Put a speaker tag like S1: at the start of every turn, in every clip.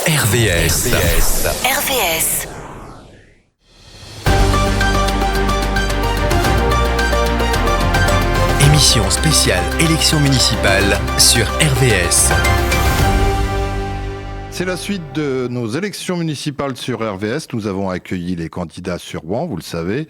S1: RVS. Émission spéciale élection municipale sur RVS.
S2: C'est la suite de nos élections municipales sur RVS. Nous avons accueilli les candidats sur Rouen, vous le savez.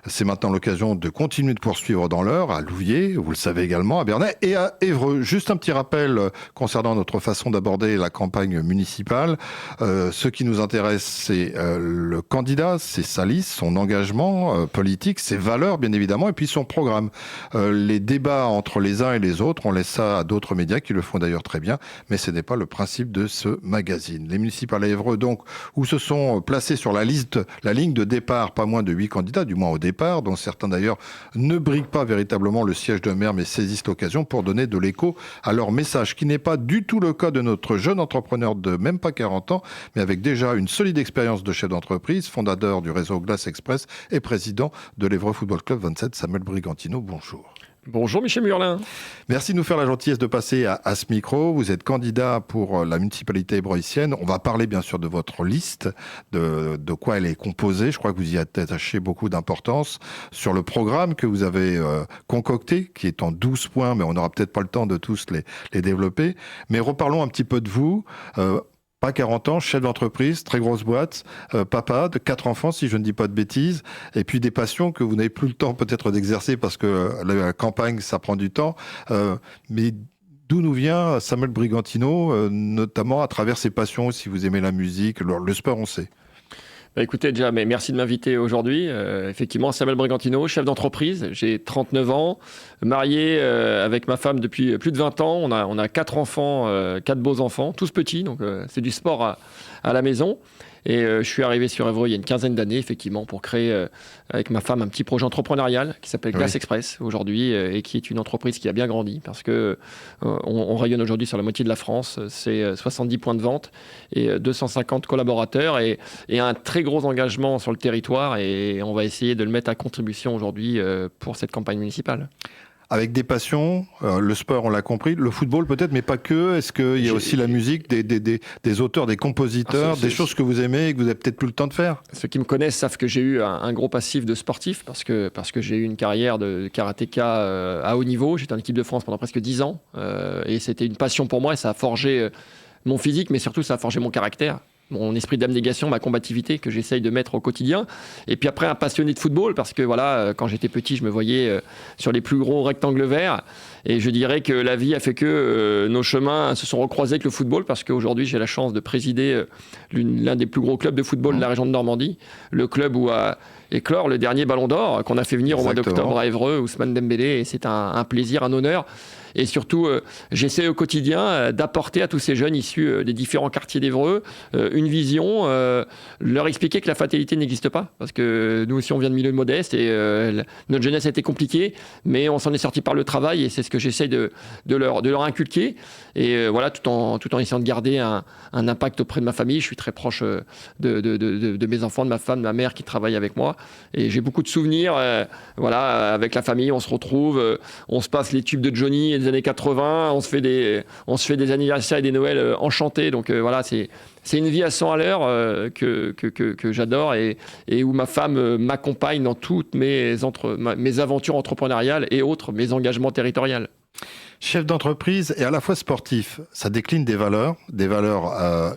S2: C'est maintenant l'occasion de continuer de poursuivre dans l'Eure, à Louviers, vous le savez également, à Bernay et à Évreux. Juste un petit rappel concernant notre façon d'aborder la campagne municipale. Ce qui nous intéresse, c'est le candidat, c'est sa liste, son engagement politique, ses valeurs bien évidemment, et puis son programme. Les débats entre les uns et les autres, on laisse ça à d'autres médias qui le font d'ailleurs très bien, mais ce n'est pas le principe de ce magazine. Les municipales à Évreux, donc, où se sont placés sur la ligne de départ, pas moins de 8 candidats, du moins au départ, dont certains d'ailleurs ne briguent pas véritablement le siège de maire, mais saisissent l'occasion pour donner de l'écho à leur message, qui n'est pas du tout le cas de notre jeune entrepreneur de même pas 40 ans, mais avec déjà une solide expérience de chef d'entreprise, fondateur du réseau Glace Express et président de l'Évreux Football Club 27, Samuel Brigantino. Bonjour.
S3: Bonjour Michel Murlin.
S2: Merci de nous faire la gentillesse de passer à ce micro. Vous êtes candidat pour la municipalité évreuissienne. On va parler bien sûr de votre liste, de quoi elle est composée. Je crois que vous y attachez beaucoup d'importance. Sur le programme que vous avez concocté, qui est en 12 points, mais on n'aura peut-être pas le temps de tous les développer. Mais reparlons un petit peu de vous. Pas 40 ans, chef d'entreprise, très grosse boîte, papa de 4 enfants, si je ne dis pas de bêtises, et puis des passions que vous n'avez plus le temps peut-être d'exercer parce que la campagne, ça prend du temps. Mais d'où nous vient Samuel Brigantino, notamment à travers ses passions, si vous aimez la musique, le sport, on sait.
S3: Écoutez, déjà, merci de m'inviter aujourd'hui. Effectivement, Samuel Brigantino, chef d'entreprise. J'ai 39 ans, marié avec ma femme depuis plus de 20 ans. On a 4 enfants, 4 beaux enfants, tous petits. Donc, c'est du sport à la maison. Et je suis arrivé sur Évreux il y a une quinzaine d'années, effectivement, pour créer avec ma femme un petit projet entrepreneurial qui s'appelle Glace Express aujourd'hui et qui est une entreprise qui a bien grandi parce que on rayonne aujourd'hui sur la moitié de la France. C'est 70 points de vente et 250 collaborateurs et un très gros engagement sur le territoire et on va essayer de le mettre à contribution aujourd'hui pour cette campagne municipale.
S2: Avec des passions, le sport, on l'a compris, le football peut-être, mais pas que. Est-ce qu'il y a aussi la musique, des auteurs, des compositeurs, des choses que vous aimez et que vous n'avez peut-être plus le temps de faire?
S3: Ceux qui me connaissent savent que j'ai eu un gros passif de sportif parce que j'ai eu une carrière de karatéka à haut niveau. J'étais en équipe de France pendant presque 10 ans et c'était une passion pour moi et ça a forgé mon physique, mais surtout ça a forgé mon caractère. Mon esprit d'abnégation, ma combativité que j'essaye de mettre au quotidien. Et puis après, un passionné de football, parce que voilà, quand j'étais petit, je me voyais sur les plus gros rectangles verts. Et je dirais que la vie a fait que nos chemins se sont recroisés avec le football, parce qu'aujourd'hui, j'ai la chance de présider l'un des plus gros clubs de football de la région de Normandie, le club où a éclore le dernier Ballon d'Or qu'on a fait venir au mois d'octobre à Évreux, Ousmane Dembélé, et c'est un plaisir, un honneur. Et surtout, j'essaie au quotidien d'apporter à tous ces jeunes issus des différents quartiers d'Évreux une vision, leur expliquer que la fatalité n'existe pas. Parce que nous aussi, on vient de milieux modestes et notre jeunesse a été compliquée, mais on s'en est sorti par le travail et c'est ce que j'essaie de leur inculquer. Et voilà, tout en essayant de garder un impact auprès de ma famille. Je suis très proche de mes enfants, de ma femme, de ma mère qui travaille avec moi. Et j'ai beaucoup de souvenirs. Voilà, avec la famille, on se retrouve, on se passe les tubes de Johnny des années 80, on se fait des anniversaires et des Noëls enchantés. Donc voilà, c'est une vie à 100 à l'heure que j'adore et où ma femme m'accompagne dans toutes mes aventures entrepreneuriales et autres, mes engagements territoriaux.
S2: Chef d'entreprise et à la fois sportif, ça décline des valeurs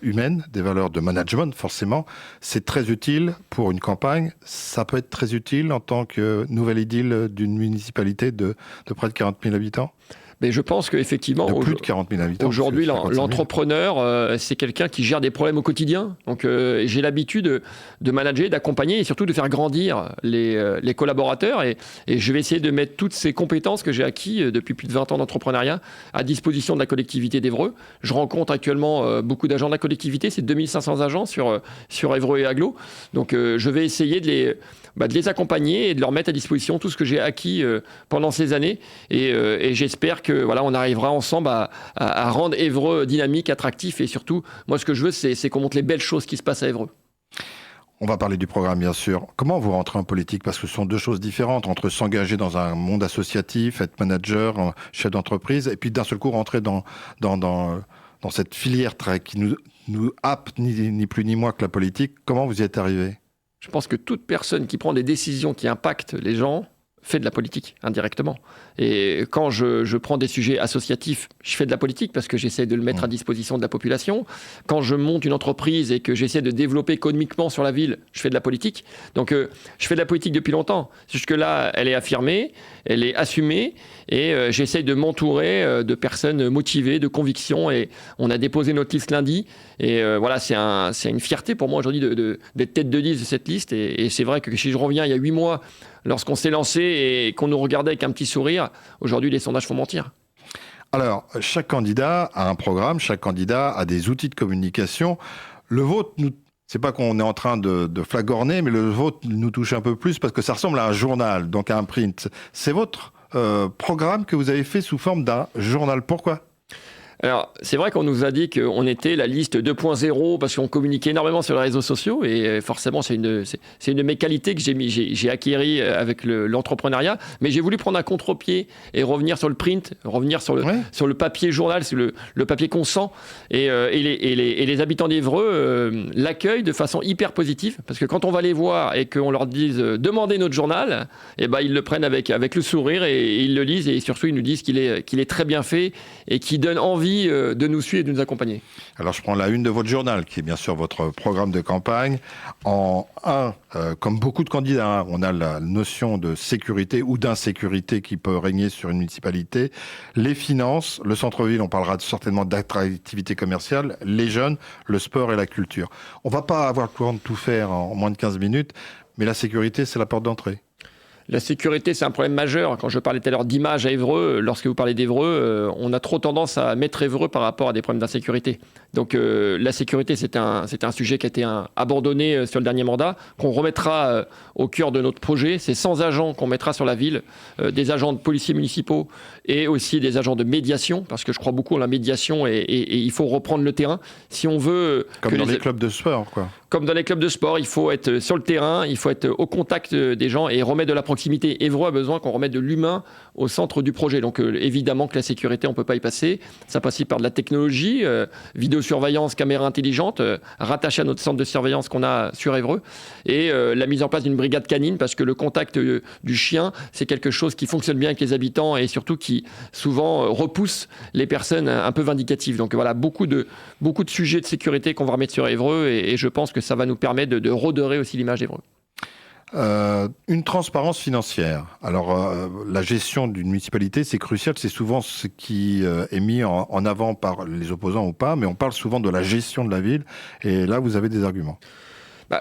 S2: humaines, des valeurs de management forcément. C'est très utile pour une campagne. Ça peut être très utile en tant que nouvelle édile d'une municipalité de près de 40 000 habitants.
S3: Mais je pense qu'effectivement,
S2: de plus de 40 000 habitants.
S3: Aujourd'hui, l'entrepreneur, c'est quelqu'un qui gère des problèmes au quotidien. Donc, j'ai l'habitude de manager, d'accompagner et surtout de faire grandir les collaborateurs. Et je vais essayer de mettre toutes ces compétences que j'ai acquises depuis plus de 20 ans d'entrepreneuriat à disposition de la collectivité d'Évreux. Je rencontre actuellement beaucoup d'agents de la collectivité. C'est 2500 agents sur Évreux et Agglo. Donc, je vais essayer de les accompagner et de leur mettre à disposition tout ce que j'ai acquis pendant ces années. Et j'espère que voilà, on arrivera ensemble à rendre Évreux dynamique, attractif. Et surtout, moi, ce que je veux, c'est qu'on montre les belles choses qui se passent à Évreux.
S2: On va parler du programme, bien sûr. Comment vous rentrez en politique? Parce que ce sont deux choses différentes, entre s'engager dans un monde associatif, être manager, chef d'entreprise, et puis d'un seul coup rentrer dans cette filière qui nous happe ni plus ni moins que la politique. Comment vous y êtes arrivé ?
S3: Je pense que toute personne qui prend des décisions qui impactent les gens fait de la politique indirectement. Et quand je prends des sujets associatifs, je fais de la politique parce que j'essaie de le mettre à disposition de la population. Quand je monte une entreprise et que j'essaie de développer économiquement sur la ville, je fais de la politique. Donc je fais de la politique depuis longtemps. Jusque-là, elle est affirmée, elle est assumée et j'essaie de m'entourer de personnes motivées, de conviction. Et on a déposé notre liste lundi. Et voilà, c'est une fierté pour moi aujourd'hui d'être tête de liste de cette liste. Et c'est vrai que si je reviens il y a 8 mois, lorsqu'on s'est lancé et qu'on nous regardait avec un petit sourire, aujourd'hui, les sondages font mentir.
S2: Alors, chaque candidat a un programme, chaque candidat a des outils de communication. Le vôtre, c'est pas qu'on est en train de flagorner, mais le vôtre nous touche un peu plus parce que ça ressemble à un journal, donc à un print. C'est votre programme que vous avez fait sous forme d'un journal. Pourquoi ?
S3: Alors, c'est vrai qu'on nous a dit qu'on était la liste 2.0 parce qu'on communiquait énormément sur les réseaux sociaux et forcément, c'est une de mes qualités que j'ai acquérie avec l'entrepreneuriat. Mais j'ai voulu prendre un contre-pied et revenir sur le print, revenir sur le papier journal, sur le papier qu'on sent. Et les habitants d'Évreux l'accueillent de façon hyper positive parce que quand on va les voir et qu'on leur dise demandez notre journal, eh ben, ils le prennent avec le sourire et ils le lisent et surtout ils nous disent qu'il est très bien fait et qu'il donne envie de nous suivre et de nous accompagner.
S2: Alors je prends la une de votre journal, qui est bien sûr votre programme de campagne. En un, comme beaucoup de candidats, on a la notion de sécurité ou d'insécurité qui peut régner sur une municipalité. Les finances, le centre-ville, on parlera certainement d'attractivité commerciale, les jeunes, le sport et la culture. On ne va pas avoir le temps de tout faire en moins de 15 minutes, mais la sécurité, c'est la porte d'entrée.
S3: La sécurité, c'est un problème majeur. Quand je parlais tout à l'heure d'image à Évreux, lorsque vous parlez d'Évreux, on a trop tendance à mettre Évreux par rapport à des problèmes d'insécurité. Donc la sécurité, c'est un sujet qui a été abandonné sur le dernier mandat, qu'on remettra au cœur de notre projet. C'est 100 agents qu'on mettra sur la ville, des agents de policiers municipaux et aussi des agents de médiation, parce que je crois beaucoup en la médiation et il faut reprendre le terrain. Si on veut...
S2: Comme dans les clubs de sport, quoi.
S3: Comme dans les clubs de sport, il faut être sur le terrain, il faut être au contact des gens et remettre de la proximité. Évreux a besoin qu'on remette de l'humain au centre du projet. Donc évidemment que la sécurité, on ne peut pas y passer. Ça passe par de la technologie, vidéosurveillance, caméra intelligente, rattachée à notre centre de surveillance qu'on a sur Évreux. Et la mise en place d'une brigade canine, parce que le contact du chien, c'est quelque chose qui fonctionne bien avec les habitants et surtout qui souvent repousse les personnes un peu vindicatives. Donc voilà, beaucoup de sujets de sécurité qu'on va remettre sur Évreux et je pense que ça va nous permettre de redorer aussi l'image d'Évreux.
S2: Une transparence financière. Alors, la gestion d'une municipalité, c'est crucial. C'est souvent ce qui est mis en avant par les opposants ou pas, mais on parle souvent de la gestion de la ville. Et là, vous avez des arguments.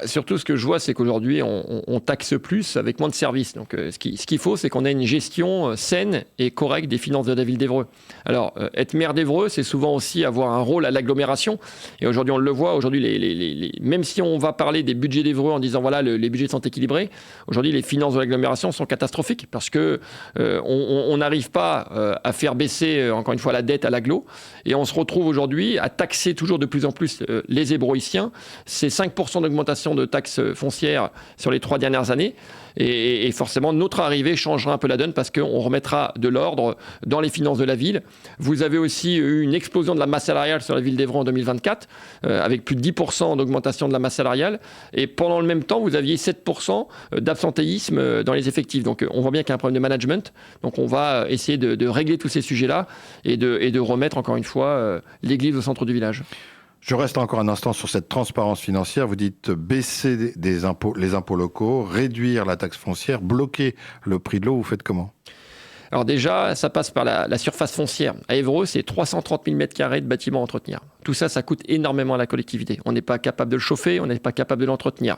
S3: Surtout, ce que je vois, c'est qu'aujourd'hui, on taxe plus avec moins de services. Donc, ce qu'il faut, c'est qu'on ait une gestion saine et correcte des finances de la ville d'Évreux. Alors, être maire d'Évreux, c'est souvent aussi avoir un rôle à l'agglomération. Et aujourd'hui, on le voit. Aujourd'hui, même si on va parler des budgets d'Évreux en disant, voilà, les budgets sont équilibrés, aujourd'hui, les finances de l'agglomération sont catastrophiques parce que on n'arrive pas à faire baisser, encore une fois, la dette à l'agglo. Et on se retrouve aujourd'hui à taxer toujours de plus en plus les Évroïciens. C'est 5% d'augmentation de taxes foncières sur les 3 dernières années. Et forcément, notre arrivée changera un peu la donne parce qu'on remettra de l'ordre dans les finances de la ville. Vous avez aussi eu une explosion de la masse salariale sur la ville d'Évreux en 2024, avec plus de 10% d'augmentation de la masse salariale. Et pendant le même temps, vous aviez 7% d'absentéisme dans les effectifs. Donc on voit bien qu'il y a un problème de management. Donc on va essayer de régler tous ces sujets-là et de remettre encore une fois l'église au centre du village.
S2: Je reste encore un instant sur cette transparence financière. Vous dites baisser les impôts locaux, réduire la taxe foncière, bloquer le prix de l'eau. Vous faites comment ?
S3: Alors déjà, ça passe par la surface foncière. À Évreux, c'est 330 000 m² de bâtiments à entretenir. Tout ça, ça coûte énormément à la collectivité. On n'est pas capable de le chauffer, on n'est pas capable de l'entretenir.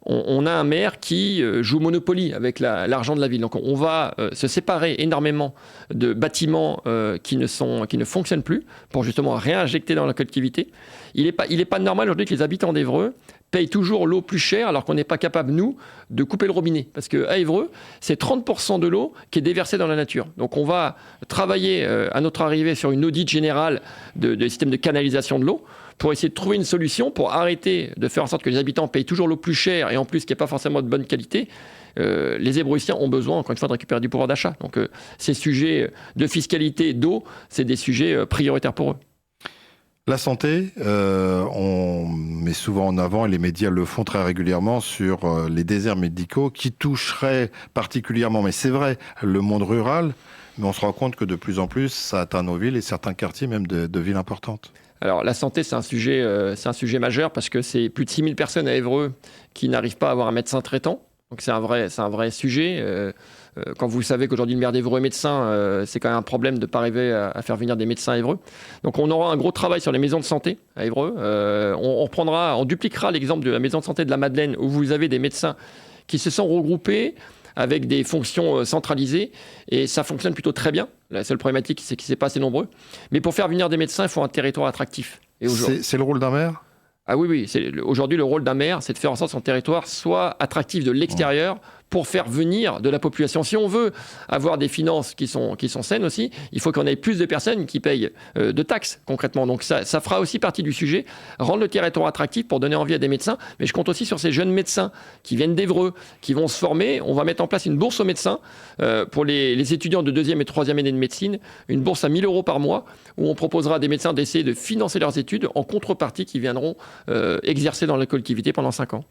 S3: On a un maire qui joue Monopoly avec l'argent de la ville. Donc on va se séparer énormément de bâtiments qui ne fonctionnent plus pour justement réinjecter dans la collectivité. Il est pas normal aujourd'hui que les habitants d'Évreux payent toujours l'eau plus chère alors qu'on n'est pas capable, nous, de couper le robinet. Parce qu'à Évreux, c'est 30% de l'eau qui est déversée dans la nature. Donc on va travailler à notre arrivée sur une audit générale de système de canalisation de l'eau pour essayer de trouver une solution pour arrêter de faire en sorte que les habitants payent toujours l'eau plus chère et en plus qui n'est pas forcément de bonne qualité. Les Évroïciens ont besoin, encore une fois, de récupérer du pouvoir d'achat. Donc ces sujets de fiscalité, d'eau, c'est des sujets prioritaires pour eux.
S2: La santé, on met souvent en avant, et les médias le font très régulièrement, sur les déserts médicaux qui toucheraient particulièrement, mais c'est vrai, le monde rural, mais on se rend compte que de plus en plus, ça atteint nos villes et certains quartiers même de villes importantes.
S3: Alors la santé, c'est un sujet majeur parce que c'est plus de 6000 personnes à Évreux qui n'arrivent pas à avoir un médecin traitant. Donc c'est un vrai sujet. Quand vous savez qu'aujourd'hui le maire d'Évreux est médecin, c'est quand même un problème de ne pas arriver à faire venir des médecins à Évreux. Donc on aura un gros travail sur les maisons de santé à Évreux. On dupliquera l'exemple de la maison de santé de la Madeleine où vous avez des médecins qui se sont regroupés avec des fonctions centralisées et ça fonctionne plutôt très bien. La seule problématique, c'est que c'est pas assez nombreux. Mais pour faire venir des médecins, il faut un territoire attractif. Et
S2: c'est le rôle d'un maire ?
S3: Ah oui. Aujourd'hui, le rôle d'un maire, c'est de faire en sorte que son territoire soit attractif de l'extérieur pour faire venir de la population. Si on veut avoir des finances qui sont saines aussi, il faut qu'on ait plus de personnes qui payent de taxes, concrètement. Donc ça fera aussi partie du sujet, rendre le territoire attractif pour donner envie à des médecins. Mais je compte aussi sur ces jeunes médecins qui viennent d'Évreux, qui vont se former. On va mettre en place une bourse aux médecins pour les étudiants de 2e et 3e année de médecine, une bourse à 1 000 € par mois, où on proposera à des médecins d'essayer de financer leurs études en contrepartie qui viendront exercer dans la collectivité pendant 5 ans.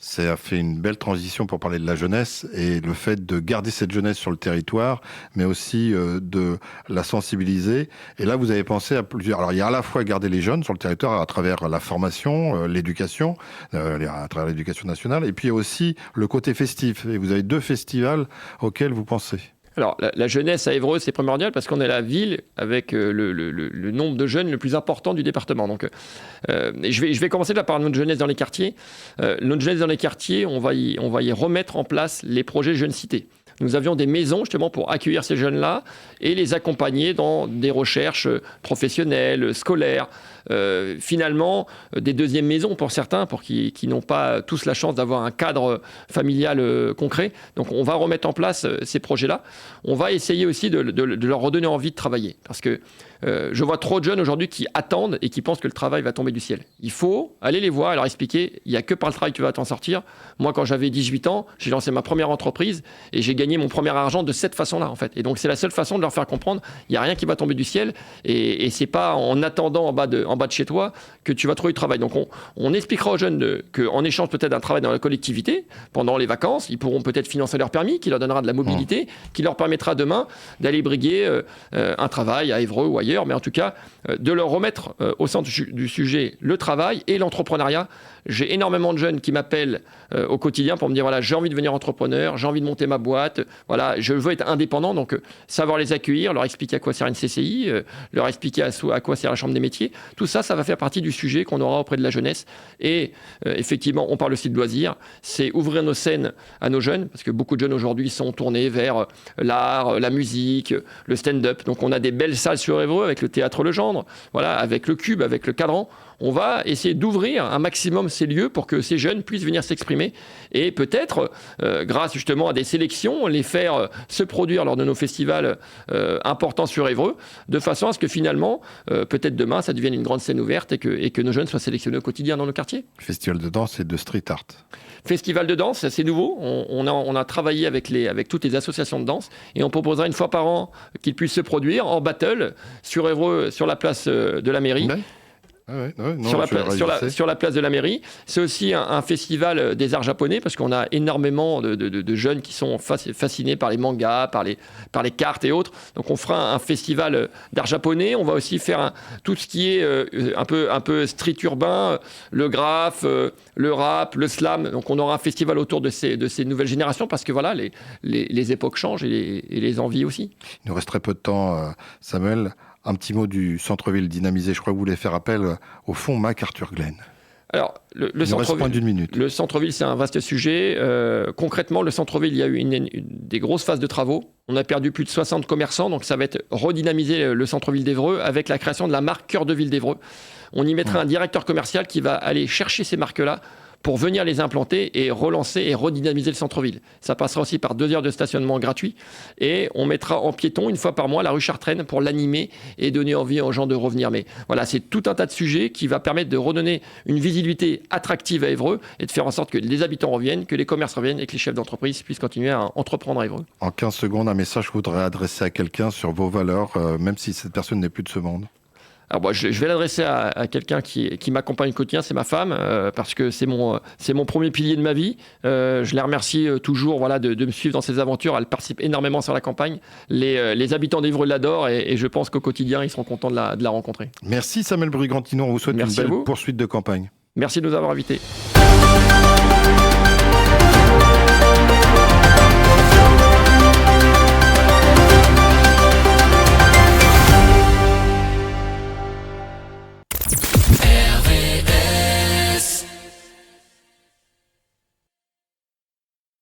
S2: Ça a fait une belle transition pour parler de la jeunesse et le fait de garder cette jeunesse sur le territoire, mais aussi de la sensibiliser. Et là, vous avez pensé à plusieurs... Alors, il y a à la fois garder les jeunes sur le territoire à travers la formation, l'éducation, à travers l'éducation nationale, et puis il y a aussi le côté festif. Et vous avez 2 festivals auxquels vous pensez.
S3: Alors, la jeunesse à Évreux, c'est primordial parce qu'on est la ville avec le nombre de jeunes le plus important du département. Donc, je vais commencer par notre jeunesse dans les quartiers. Notre jeunesse dans les quartiers, on va y remettre en place les projets Jeunes Cités. Nous avions des maisons justement pour accueillir ces jeunes-là et les accompagner dans des recherches professionnelles, scolaires, finalement des deuxièmes maisons pour certains, pour qui n'ont pas tous la chance d'avoir un cadre familial concret. Donc on va remettre en place ces projets-là. On va essayer aussi de leur redonner envie de travailler parce que je vois trop de jeunes aujourd'hui qui attendent et qui pensent que le travail va tomber du ciel. Il faut aller les voir et leur expliquer, il n'y a que par le travail que tu vas t'en sortir. Moi, quand j'avais 18 ans, j'ai lancé ma première entreprise et j'ai gagné mon premier argent de cette façon-là, en fait. Et donc, c'est la seule façon de leur faire comprendre, il n'y a rien qui va tomber du ciel et c'est pas en attendant en bas de chez toi que tu vas trouver du travail. Donc, on expliquera aux jeunes qu'en échange peut-être d'un travail dans la collectivité, pendant les vacances, ils pourront peut-être financer leur permis, qui leur donnera de la mobilité, qui leur permettra demain d'aller briguer un travail à Évreux ou ailleurs. Mais en tout cas, de leur remettre au centre du sujet le travail et l'entrepreneuriat. J'ai énormément de jeunes qui m'appellent au quotidien pour me dire, voilà, j'ai envie de devenir entrepreneur, j'ai envie de monter ma boîte, voilà, je veux être indépendant. Donc, savoir les accueillir, leur expliquer à quoi sert une CCI, leur expliquer à quoi sert la Chambre des métiers. Tout ça, ça va faire partie du sujet qu'on aura auprès de la jeunesse. Et effectivement, on parle aussi de loisirs. C'est ouvrir nos scènes à nos jeunes, parce que beaucoup de jeunes aujourd'hui sont tournés vers l'art, la musique, le stand-up. Donc, on a des belles salles sur Évreux avec le théâtre Legendre, voilà, avec le Cube, avec le Cadran. On va essayer d'ouvrir un maximum ces lieux pour que ces jeunes puissent venir s'exprimer et peut-être, grâce justement à des sélections, les faire se produire lors de nos festivals importants sur Évreux, de façon à ce que finalement, peut-être demain, ça devienne une grande scène ouverte et que nos jeunes soient sélectionnés au quotidien dans nos quartiers.
S2: Festival de danse et de street art.
S3: Festival de danse, c'est nouveau. On a travaillé avec toutes les associations de danse et on proposera une fois par an qu'ils puissent se produire en battle sur Évreux, sur la place de la mairie. Ouais. Sur la place de la mairie. C'est aussi un festival des arts japonais parce qu'on a énormément de jeunes qui sont fascinés par les mangas, par les cartes et autres. Donc on fera un festival d'art japonais. On va aussi faire tout ce qui est un peu street urbain, le graphe, le rap, le slam. Donc on aura un festival autour de ces nouvelles générations parce que voilà, les époques changent et les envies aussi.
S2: Il nous reste très peu de temps, Samuel. Un petit mot du centre-ville dynamisé. Je crois que vous voulez faire appel au fonds MacArthur Glen.
S3: Alors, le centre-ville, c'est un vaste sujet. Concrètement, le centre-ville, il y a eu des grosses phases de travaux. On a perdu plus de 60 commerçants, donc ça va être redynamiser le centre-ville d'Évreux avec la création de la marque Cœur de Ville d'Évreux. On y mettra un directeur commercial qui va aller chercher ces marques-là pour venir les implanter et relancer et redynamiser le centre-ville. Ça passera aussi par 2 heures de stationnement gratuit et on mettra en piéton une fois par mois la rue Chartraine pour l'animer et donner envie aux gens de revenir. Mais voilà, c'est tout un tas de sujets qui va permettre de redonner une visibilité attractive à Évreux et de faire en sorte que les habitants reviennent, que les commerces reviennent et que les chefs d'entreprise puissent continuer à entreprendre à Évreux.
S2: En 15 secondes, un message que vous voudrez adresser à quelqu'un sur vos valeurs, même si cette personne n'est plus de ce monde.
S3: Alors je vais l'adresser à quelqu'un qui m'accompagne au quotidien, c'est ma femme, parce que c'est mon premier pilier de ma vie. Je la remercie toujours de me suivre dans ses aventures. Elle participe énormément sur la campagne. Les habitants d'Évreux l'adorent et je pense qu'au quotidien, ils seront contents de la rencontrer.
S2: Merci Samuel Brugantino, on vous souhaite une belle poursuite de campagne.
S3: Merci de nous avoir invités.